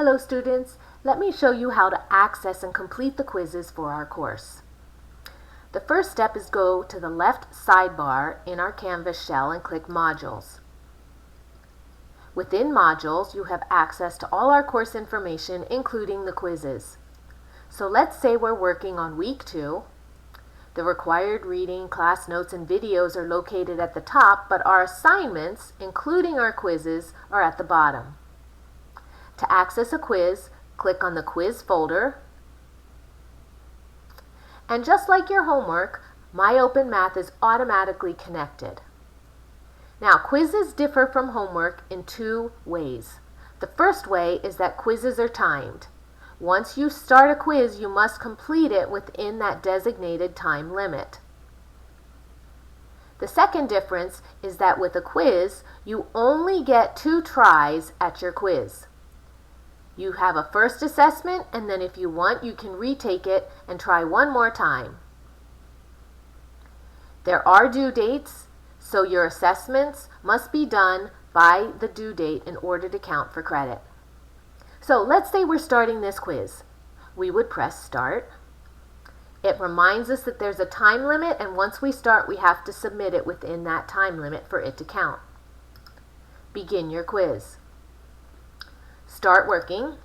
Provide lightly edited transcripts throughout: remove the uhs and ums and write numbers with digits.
Hello students, let me show you how to access and complete the quizzes for our course. The first step is go to the left sidebar in our Canvas shell and click Modules. Within Modules, you have access to all our course information, including the quizzes. So let's say we're working on week 2. The required reading, class notes, and videos are located at the top, but our assignments, including our quizzes, are at the bottom. To access a quiz, click on the quiz folder. And just like your homework, MyOpenMath is automatically connected. Now, quizzes differ from homework in 2 ways. The first way is that quizzes are timed. Once you start a quiz, you must complete it within that designated time limit. The second difference is that with a quiz, you only get 2 tries at your quiz. You have a first assessment, and then if you want, you can retake it and try one more time. There are due dates, so your assessments must be done by the due date in order to count for credit. So let's say we're starting this quiz. We would press Start. It reminds us that there's a time limit, and once we start, we have to submit it within that time limit for it to count. Begin your quiz. Start working.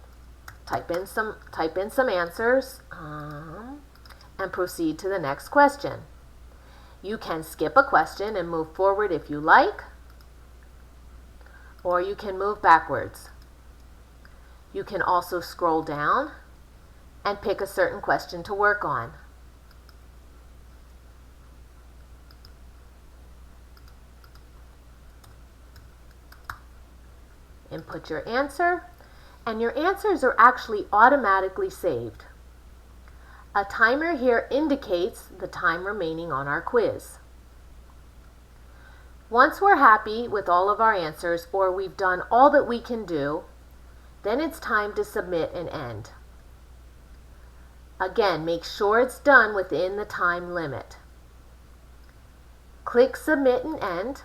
Type in some answers and proceed to the next question. You can skip a question and move forward if you like, or you can move backwards. You can also scroll down and pick a certain question to work on. Input your answer, and your answers are actually automatically saved. A timer here indicates the time remaining on our quiz. Once we're happy with all of our answers, or we've done all that we can do, then it's time to submit and end. Again, make sure it's done within the time limit. Click Submit and End.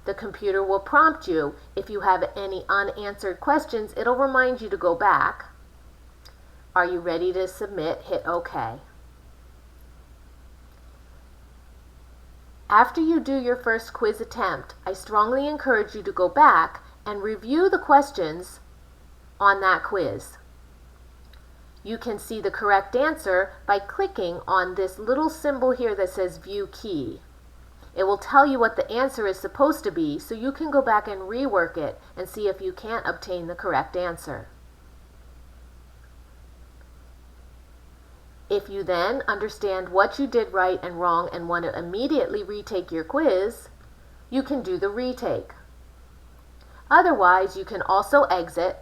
The computer will prompt you. If you have any unanswered questions, it'll remind you to go back. Are you ready to submit? Hit OK. After you do your first quiz attempt, I strongly encourage you to go back and review the questions on that quiz. You can see the correct answer by clicking on this little symbol here that says View Key. It will tell you what the answer is supposed to be, so you can go back and rework it and see if you can't obtain the correct answer. If you then understand what you did right and wrong and want to immediately retake your quiz, you can do the retake. Otherwise, you can also exit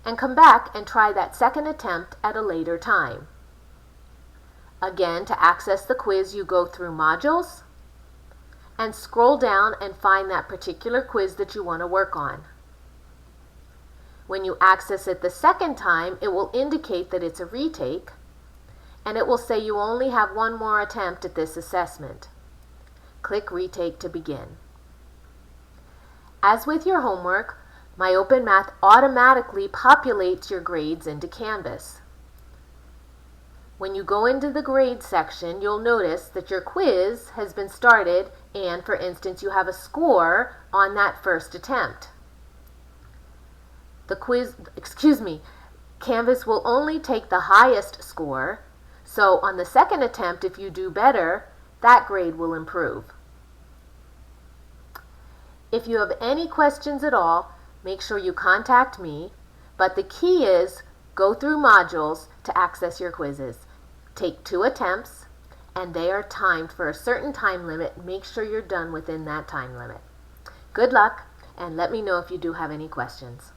and come back and try that second attempt at a later time. Again, to access the quiz, you go through Modules and scroll down and find that particular quiz that you want to work on. When you access it the second time, it will indicate that it's a retake, and it will say you only have one more attempt at this assessment. Click Retake to begin. As with your homework, MyOpenMath automatically populates your grades into Canvas. When you go into the grades section, you'll notice that your quiz has been started and, for instance, you have a score on that first attempt. Canvas will only take the highest score, so on the second attempt, if you do better, that grade will improve. If you have any questions at all, make sure you contact me, but the key is go through Modules to access your quizzes. Take 2 attempts, and they are timed for a certain time limit. Make sure you're done within that time limit. Good luck, and let me know if you do have any questions.